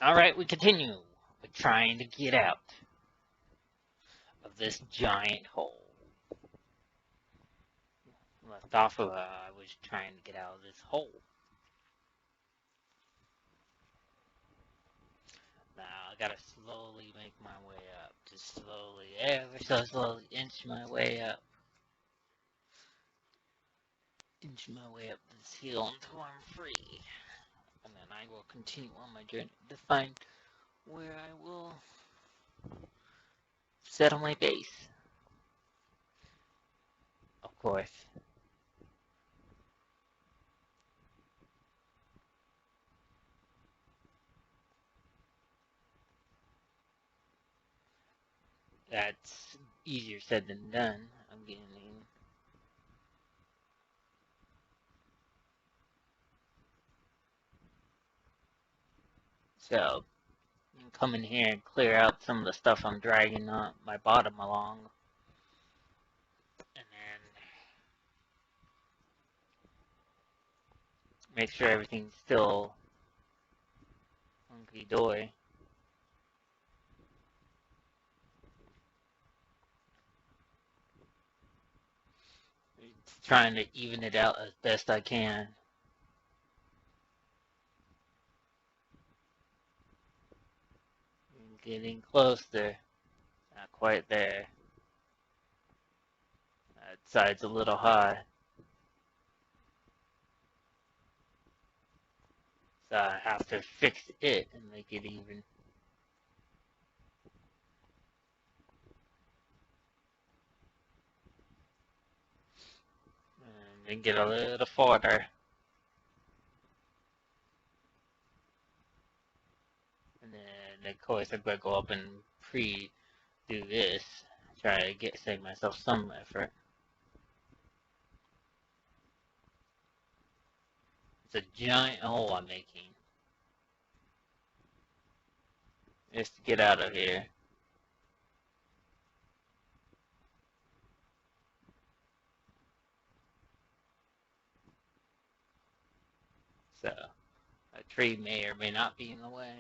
Alright, we continue. We're trying to get out of this giant hole. Left off of I was trying to get out of this hole. Now I gotta slowly make my way up. Just slowly, ever so slowly, inch my way up. Inch my way up this hill until I'm free. And then I will continue on my journey to find where I will settle my base. Of course. That's easier said than done. I'm getting. So, come in here and clear out some of the stuff I'm dragging up my bottom along. And then make sure everything's still hunky-dory. Trying to even it out as best I can. Getting closer. Not quite there. That side's a little high. So I have to fix it and make it even. And then get a little farther. And then, of course, I'm going to go up and do this. Try to save myself some effort. It's a giant hole I'm making. Just to get out of here. So, a tree may or may not be in the way.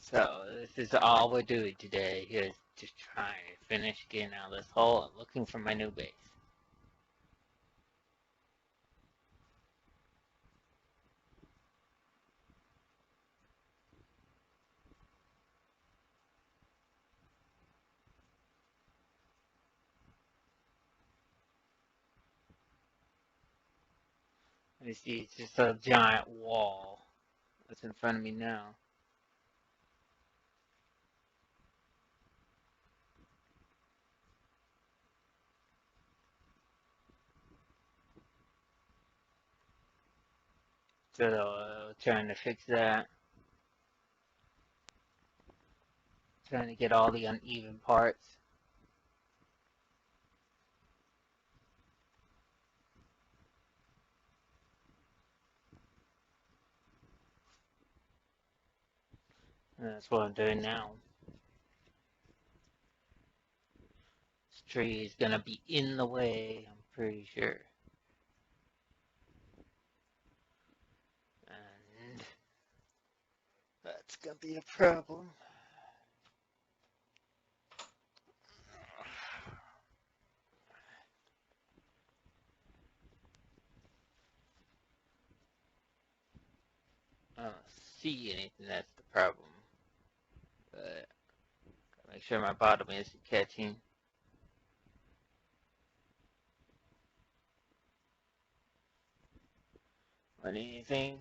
So, this is all we're doing today, is just trying to finish getting out of this hole and looking for my new base. You see, it's just a giant wall that's in front of me now. So, trying to fix that. Trying to get all the uneven parts. And that's what I'm doing now. This tree is gonna be in the way, I'm pretty sure. And that's gonna be a problem. I don't see anything, that's the problem. But gotta make sure my bottom isn't catching. Or anything.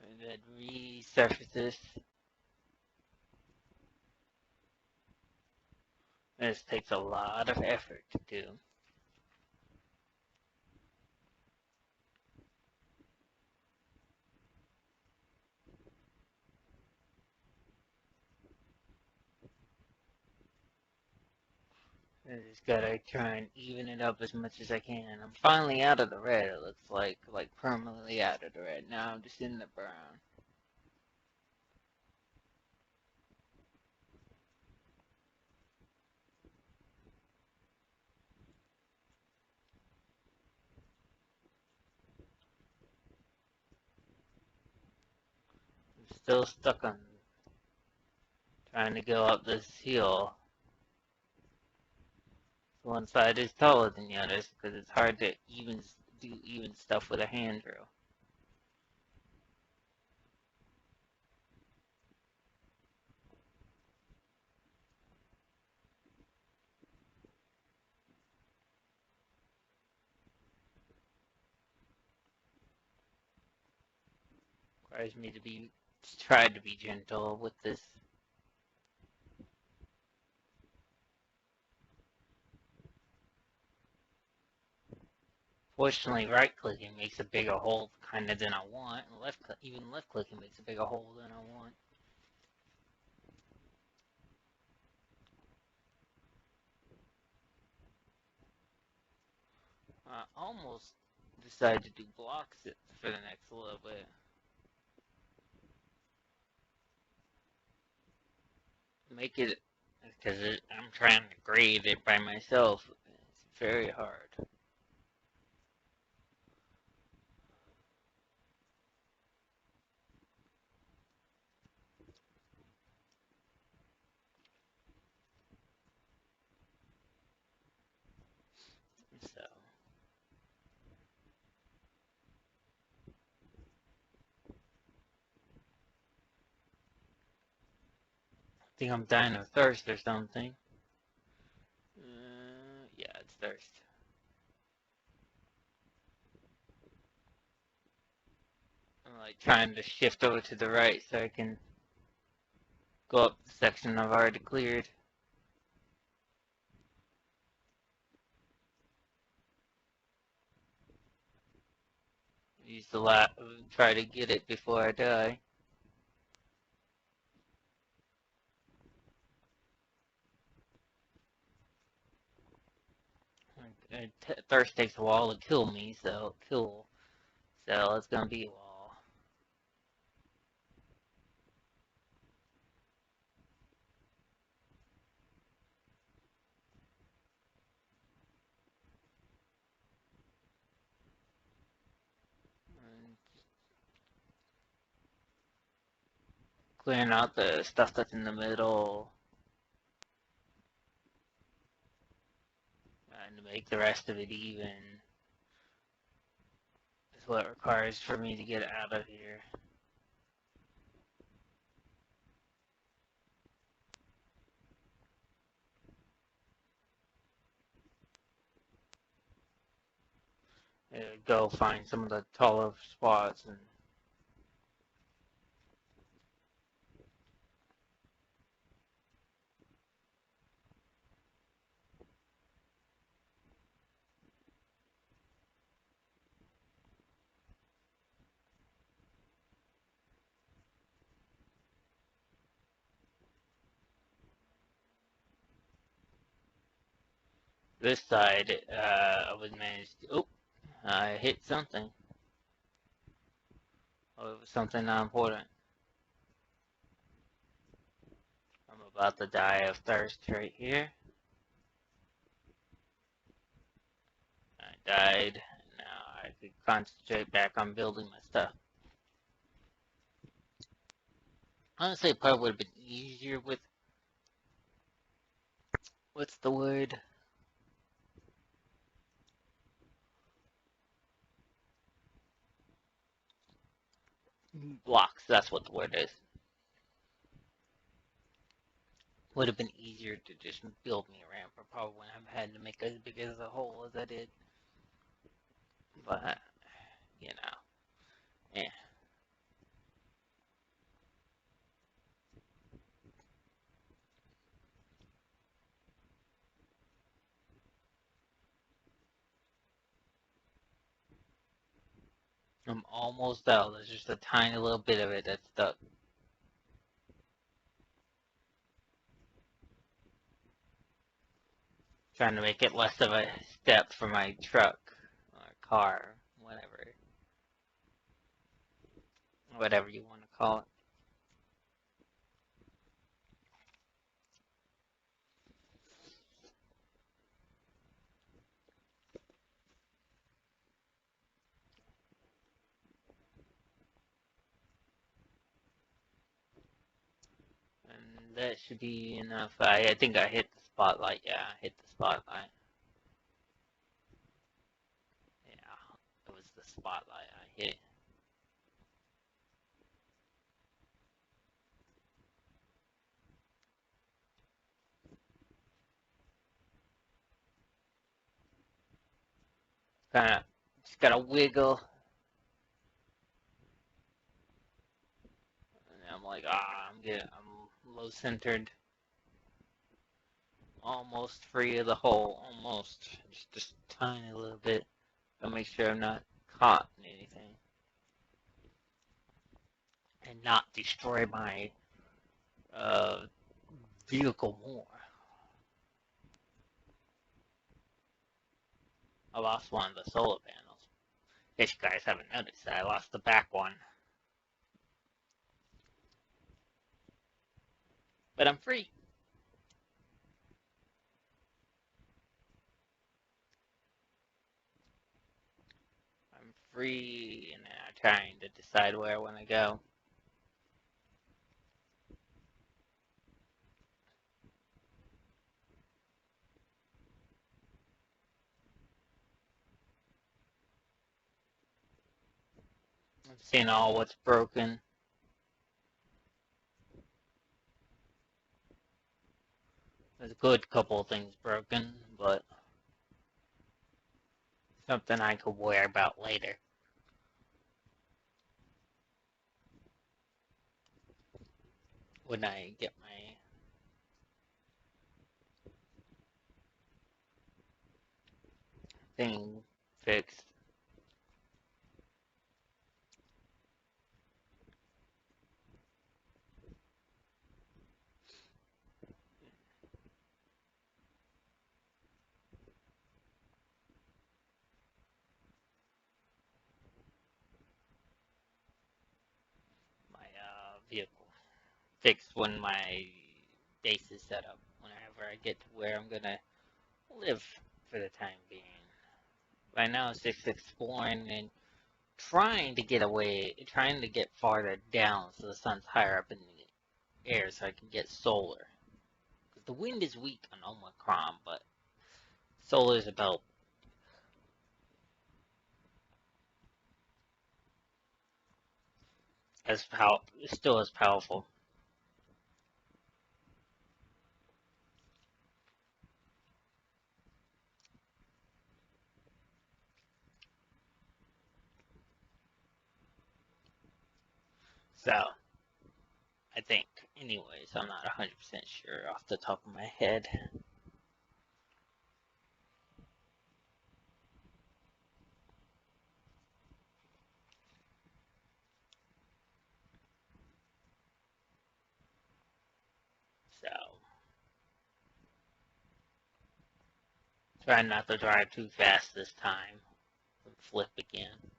And then resurface this. This takes a lot of effort to do. I just gotta try and even it up as much as I can. I'm finally out of the red, it looks like permanently out of the red. Now I'm just in the brown. I'm still stuck on trying to go up this hill. One side is taller than the others because it's hard to do even stuff with a hand drill. Requires me to try to be gentle with this. Fortunately, right clicking makes a bigger hole kind of than I want, and even left clicking makes a bigger hole than I want. I almost decided to do blocks for the next little bit. Make it, because I'm trying to grade it by myself. It's very hard. So, I think I'm dying of thirst or something. Yeah, it's thirst. I'm like trying to shift over to the right so I can go up the section I've already cleared. Use the lap, try to get it before I die. Thirst takes a while to kill me, so it's gonna be a while. And clearing out the stuff that's in the middle, and to make the rest of it even is what it requires for me to get out of here. Go find some of the taller spots and this side, I was managed to, oh, I hit something. Oh, it was something not important. I'm about to die of thirst right here. I died. Now I could concentrate back on building my stuff. Honestly, it probably would have been easier with, what's the word? Blocks, that's what the word is. Would have been easier to just build me a ramp. I probably wouldn't have had to make as big as a hole as I did. But, you know, yeah. I'm almost out. There's just a tiny little bit of it that's stuck. trying to make it less of a step for my truck or car, whatever you want to call it. And that should be enough. I think I hit the spotlight. Yeah, I hit the spotlight. Yeah, it was the spotlight I hit. Kind of just gotta wiggle. And I'm like, I'm low centered. Almost free of the hole. Almost. Just tiny little bit. Gotta make sure I'm not caught in anything. And not destroy my uh, vehicle more. I lost one of the solar panels. Guess you guys haven't noticed that I lost the back one. But I'm free. I'm free and I'm trying to decide where I want to go. I'm seeing all what's broken. There's a good couple of things broken, but something I could worry about later. When I get my thing fixed. My vehicle fixed when my base is set up. Whenever I get to where I'm gonna live for the time being. Right now, it's just exploring and trying to get away, trying to get farther down so the sun's higher up in the air so I can get solar. Because the wind is weak on Omicron, but solar is about still as powerful. So, I think. Anyways, I'm not 100% sure off the top of my head. So, try not to drive too fast this time. And flip again.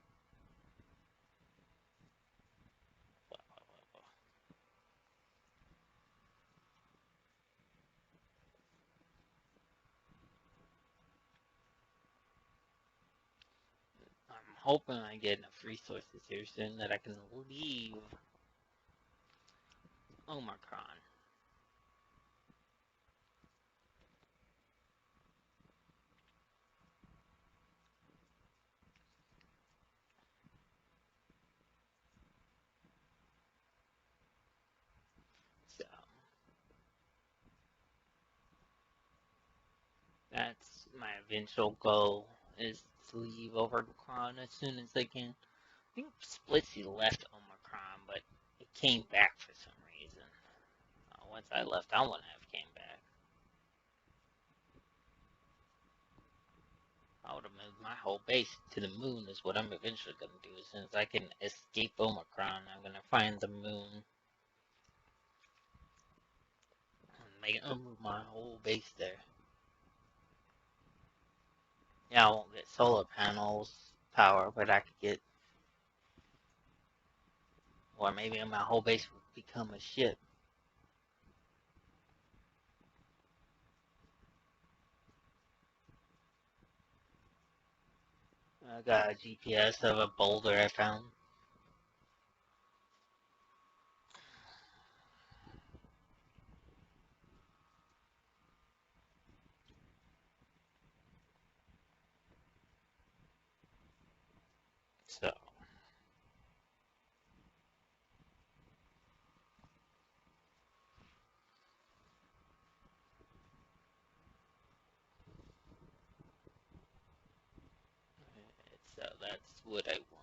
I'm hoping I get enough resources here soon that I can leave Omicron. So, that's my eventual goal, is to leave Omicron as soon as I can. I think Splitsy left Omicron, but it came back for some reason. Once I left, I wouldn't have came back. I would have moved my whole base to the moon is what I'm eventually going to do. As soon as I can escape Omicron, I'm going to find the moon and move my whole base there. Yeah, I won't get solar panels power, but I could get, or maybe my whole base will become a ship. I got a GPS of a boulder I found. So, that's what I want.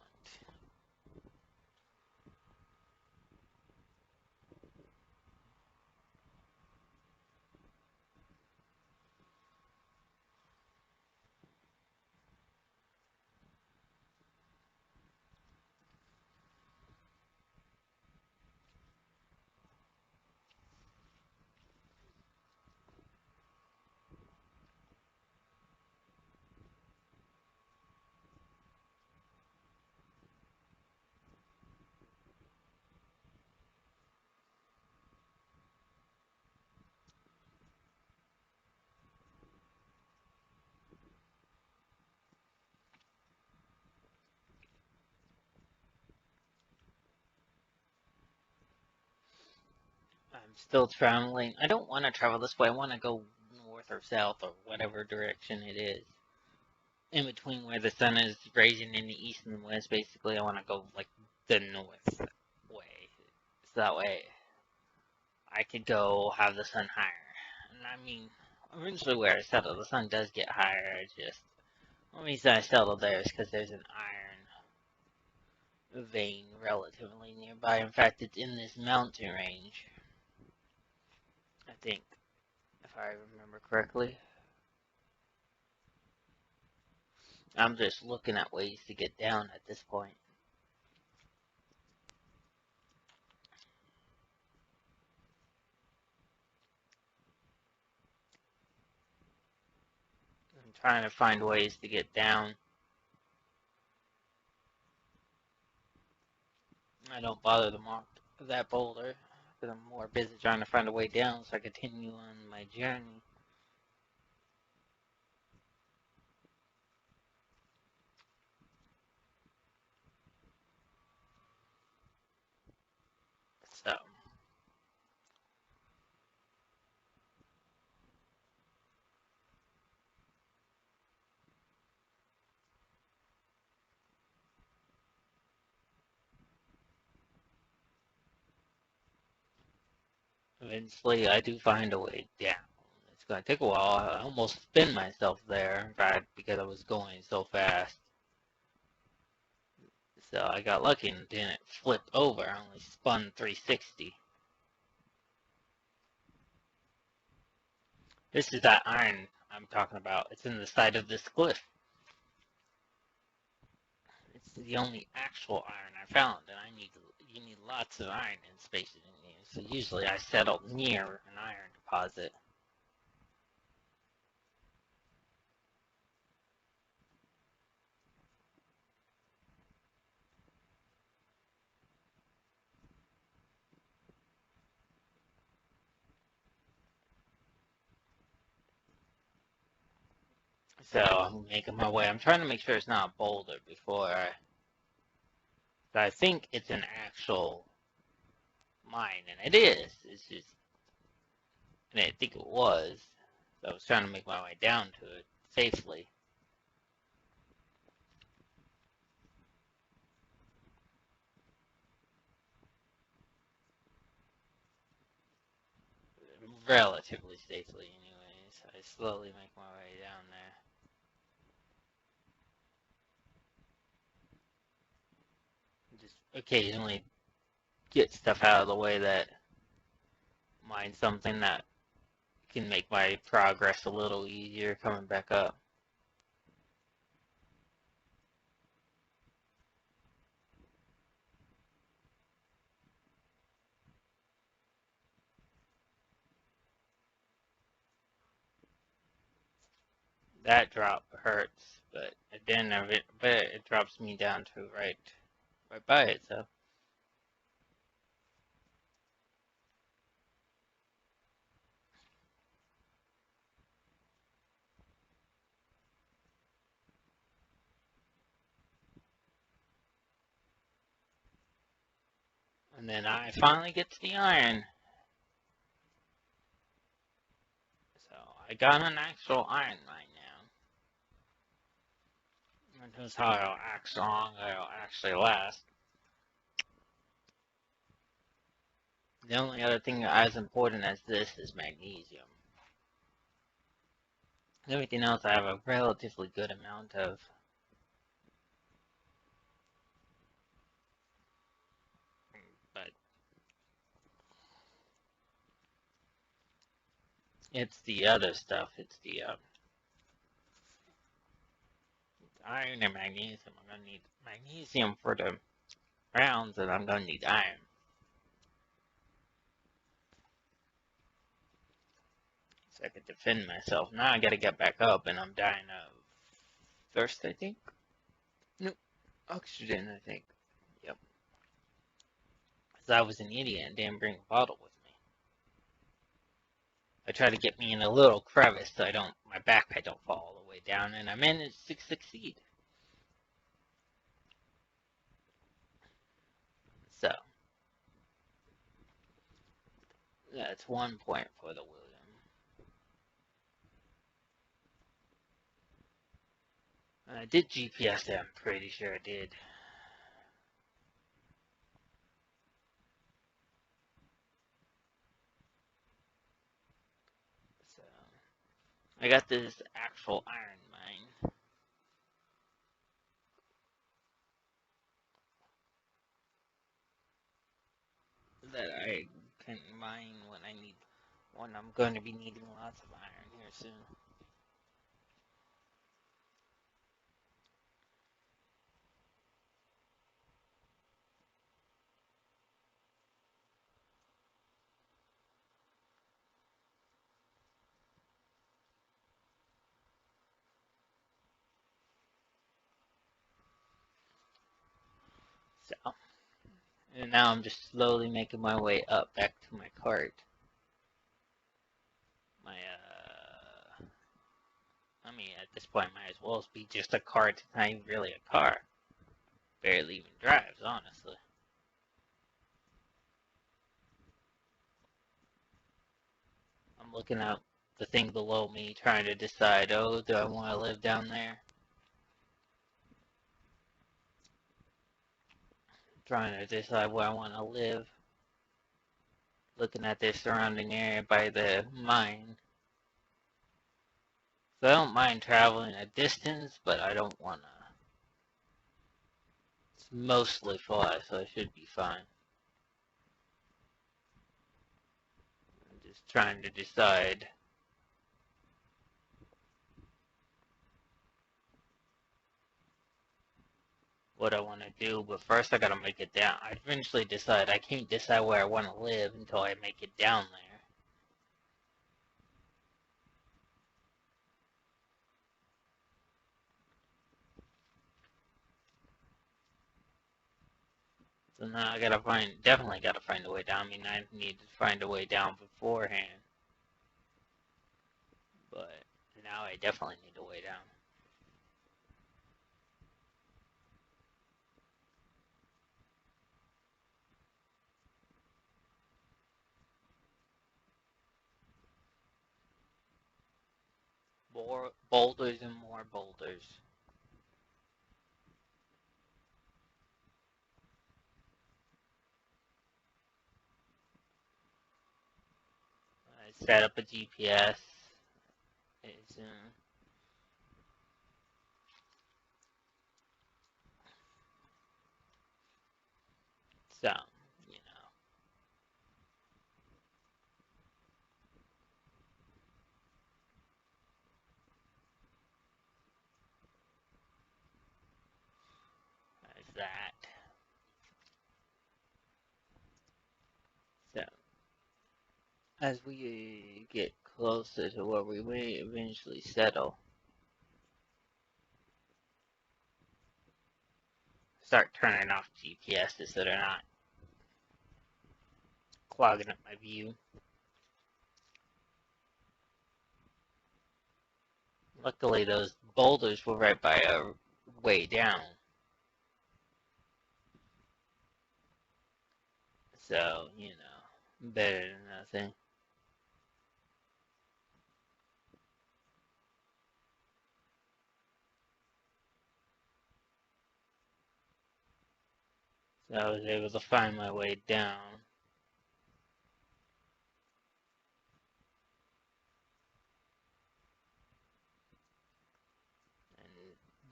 I'm still traveling. I don't want to travel this way. I want to go north or south or whatever direction it is. In between where the sun is rising in the east and the west, basically, I want to go like the north way. So that way I could go have the sun higher. And I mean, eventually where I settle, the sun does get higher. It's just, the reason I settle there is because there's an iron vein relatively nearby. In fact, it's in this mountain range. I think, if I remember correctly. I'm just looking at ways to get down at this point. I'm trying to find ways to get down. I don't bother to mark that boulder because I'm more busy trying to find a way down so I continue on my journey. So, eventually I do find a way down. It's going to take a while. I almost spin myself there, in fact, because I was going so fast. So I got lucky and didn't flip over. I only spun 360. This is that iron I'm talking about. It's in the side of this cliff. It's the only actual iron I found, and you need lots of iron in space engineering. So usually I settle near an iron deposit. So I'm making my way. I'm trying to make sure it's not a boulder before I think it's an actual mine, and it is. It's just, and I think it was. So I was trying to make my way down to it safely. Relatively safely, anyways. I slowly make my way down there. Just occasionally get stuff out of the way that mine something that can make my progress a little easier coming back up. That drop hurts, but then but it drops me down to right by it. So, and then I finally get to the iron. So I got an actual iron mine now. And here's how it'll actually last. The only other thing as important as this is magnesium. Everything else I have a relatively good amount of. But it's the other stuff. It's the iron and magnesium. I'm gonna need magnesium for the rounds, and I'm gonna need iron. So I can defend myself. Now I gotta get back up, and I'm dying of thirst, I think. Nope, oxygen, I think. Yep. Because I was an idiot and didn't bring a bottle with me. I tried to get me in a little crevice so my backpack don't fall all the way down, and I managed to succeed. So, that's 1 point for the William. I did GPS it, I'm pretty sure I did. So, I got this actual iron mine that I can mine when I'm going to be needing lots of iron here soon. So, and now I'm just slowly making my way up back to my cart. I mean, at this point, might as well be just a cart. It's not even really a car. Barely even drives, honestly. I'm looking at the thing below me, trying to decide, oh, do I want to live down there? Trying to decide where I want to live. Looking at the surrounding area by the mine. So I don't mind traveling a distance, but I don't want to. It's mostly fly, so I should be fine. I'm just trying to decide what I want to do, but first I gotta make it down. I eventually decide I can't decide where I want to live until I make it down there. So now I definitely gotta find a way down. I mean, I need to find a way down beforehand, but now I definitely need a way down. More boulders and more boulders. I set up a GPS. It's, so, you know, there's that. So, as we get closer to where we may eventually settle, start turning off GPSs so they're not clogging up my view. Luckily, those boulders were right by a way down. So, better than nothing. So I was able to find my way down.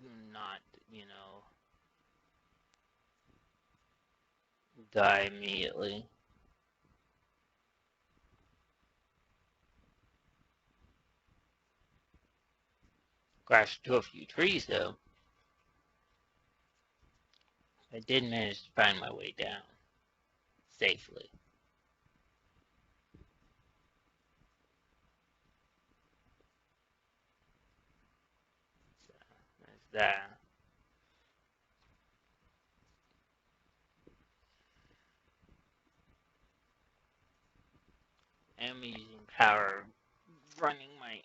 And not, die immediately. Crashed into a few trees, though. I did manage to find my way down safely. So there's that. I'm using power running my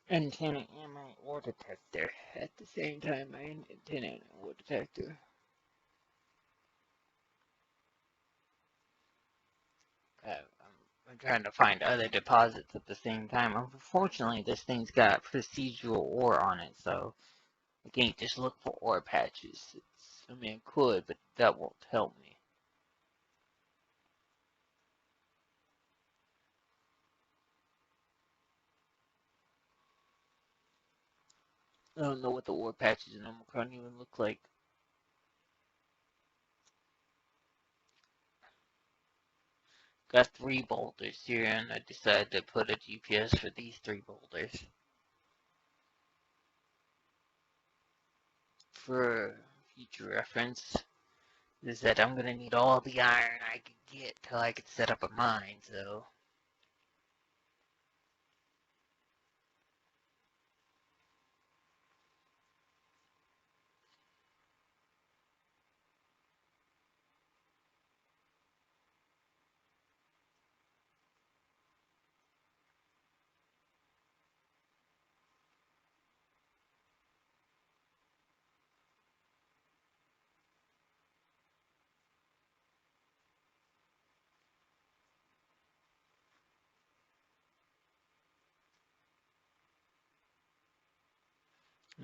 antenna and my ore detector at the same time. My antenna and ore detector. I'm trying to find other deposits at the same time. Unfortunately, this thing's got procedural ore on it, so I can't just look for ore patches. I mean, it could, but that won't help me. I don't know what the ore patches in Omicron even look like. Got 3 boulders here, and I decided to put a GPS for these 3 boulders. For future reference, is that I'm gonna need all the iron I could get till I could set up a mine, so.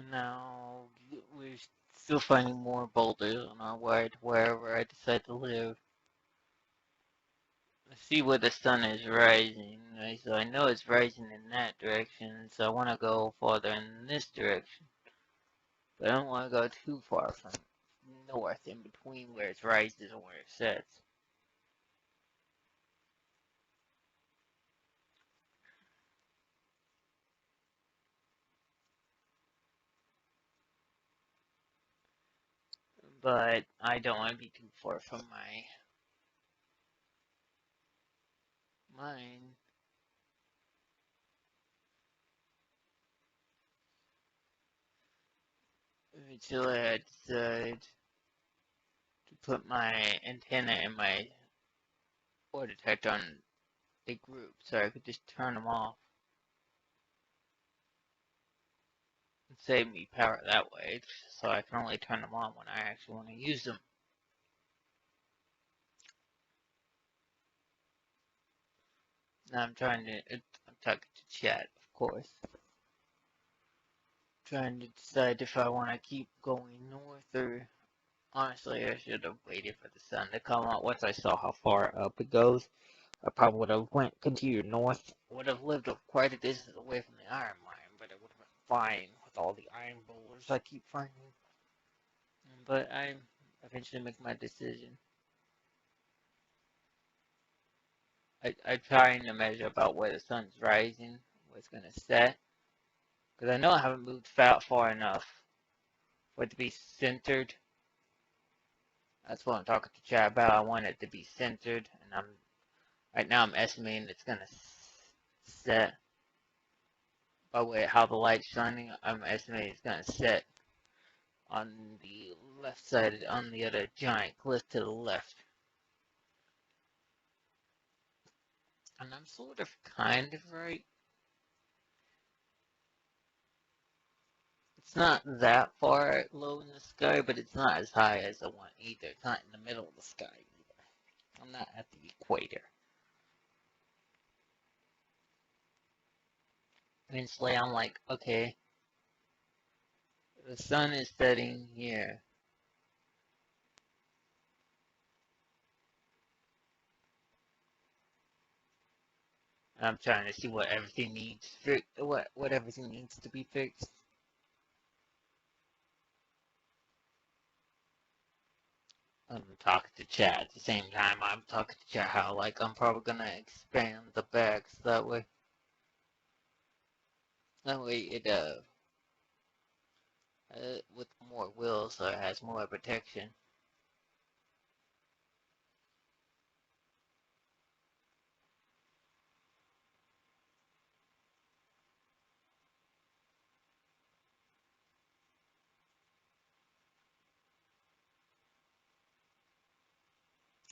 Now, we're still finding more boulders on our way to wherever I decide to live. I see where the sun is rising, right? So I know it's rising in that direction, so I want to go farther in this direction. But I don't want to go too far from north, in between where it rises and where it sets. But I don't want to be too far from my mine. Until I decide to put my antenna and my ore detector on a group so I could just turn them off and save me power that way, so I can only turn them on when I actually want to use them. Now I'm talking to chat, of course. Trying to decide if I want to keep going north or honestly I should have waited for the sun to come out. Once I saw how far up it goes, I probably would have continued north. Would have lived quite a distance away from the iron mine, but it would have been fine with all the iron boulders I keep finding. But I eventually make my decision. I'm trying to measure about where the sun's rising, where it's going to set. Because I know I haven't moved far enough for it to be centered. That's what I'm talking to chat about. I want it to be centered, and right now I'm estimating it's going to set by way of how the light's shining, I'm estimating it's gonna set on the left side, on the other giant cliff to the left. And I'm sort of kind of right. It's not that far low in the sky, but it's not as high as I want either. It's not in the middle of the sky either. I'm not at the equator. Eventually, I'm like, okay, the sun is setting here. I'm trying to see what everything needs what everything needs to be fixed. I'm talking to Chad at the same time. I'm talking to Chad how like I'm probably gonna expand the bags that way. That way with more wheels so it has more protection.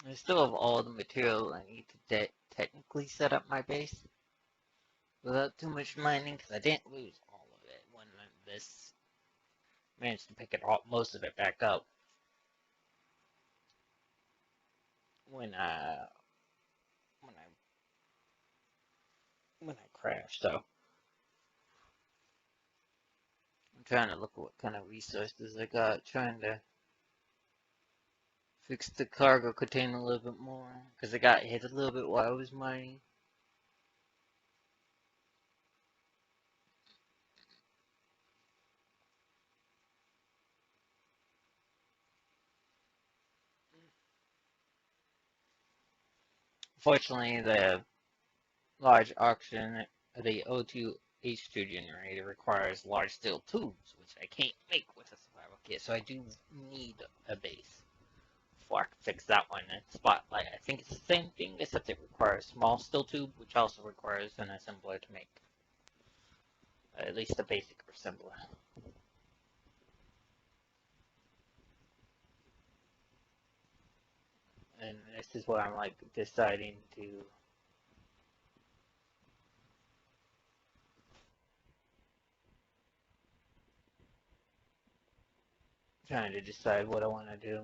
I still have all the material I need to technically set up my base without too much mining because I didn't lose all of it when this managed to pick it all, most of it back up when when I when I crashed. So I'm trying to look at what kind of resources I got, trying to fix the cargo container a little bit more because I got hit a little bit while I was mining. Fortunately, the large auction, the O2H2 generator requires large steel tubes, which I can't make with a survival kit, so I do need a base before I can fix that one. And Spotlight, I think it's the same thing, except it requires small steel tube, which also requires an assembler to make at least a basic assembler. And this is what I'm like deciding to trying to decide what I want to do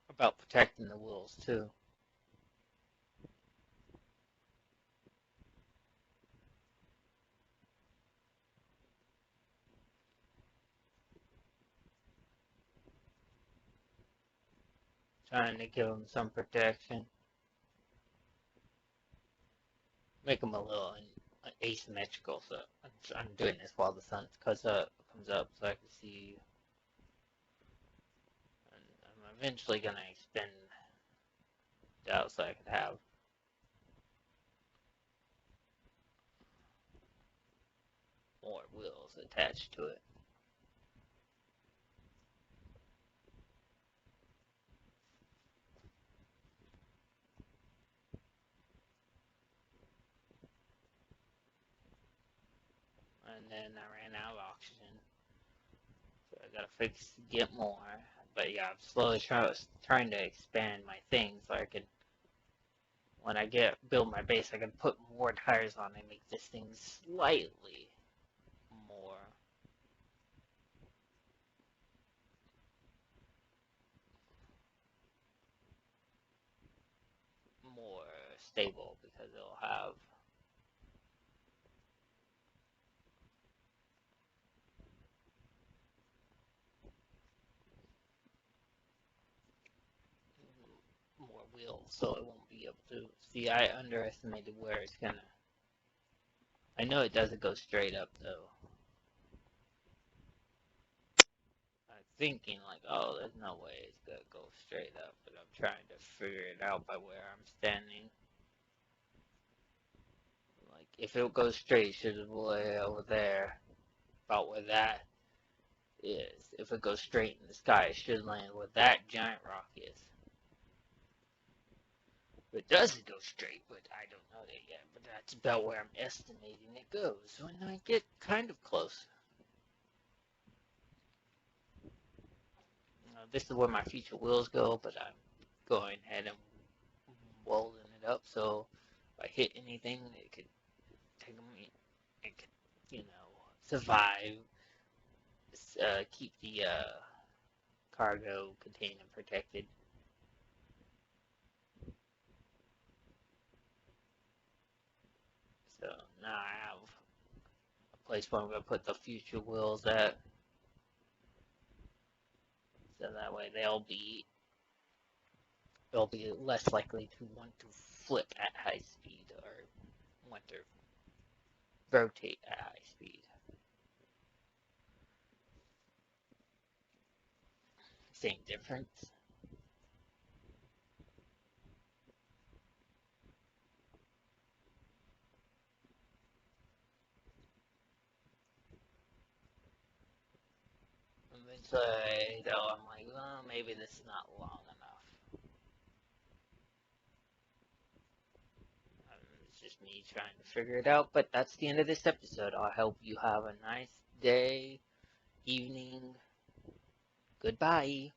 about protecting the wheels too. Trying to give them some protection, make them a little asymmetrical. So I'm doing this while the sun comes up, so I can see. And I'm eventually gonna extend it out so I can have more wheels attached to it. And then I ran out of oxygen, so I gotta get more. But yeah, I'm slowly trying to expand my things so I can, when I build my base, I can put more tires on and make this thing slightly more more stable because it'll have more wheels, so it won't be able to. See, I underestimated where it's gonna. I know it doesn't go straight up though. I'm thinking like, oh, there's no way it's gonna go straight up, but I'm trying to figure it out by where I'm standing. Like, if it goes straight, it should be way over there, about where that is. If it goes straight in the sky, it should land where that giant rock is. It doesn't go straight, but I don't know that yet. But that's about where I'm estimating it goes when I get kind of close. This is where my future wheels go, but I'm going ahead and welding it up. So if I hit anything, it could take me, it could, survive. Keep the cargo container protected. So now I have a place where I'm going to put the future wheels at. So that way they'll be less likely to want to flip at high speed or want to rotate at high speed. Same difference. Eventually, though, I'm like, well, maybe this is not long enough. It's just me trying to figure it out, but that's the end of this episode. I hope you have a nice day, evening. Goodbye.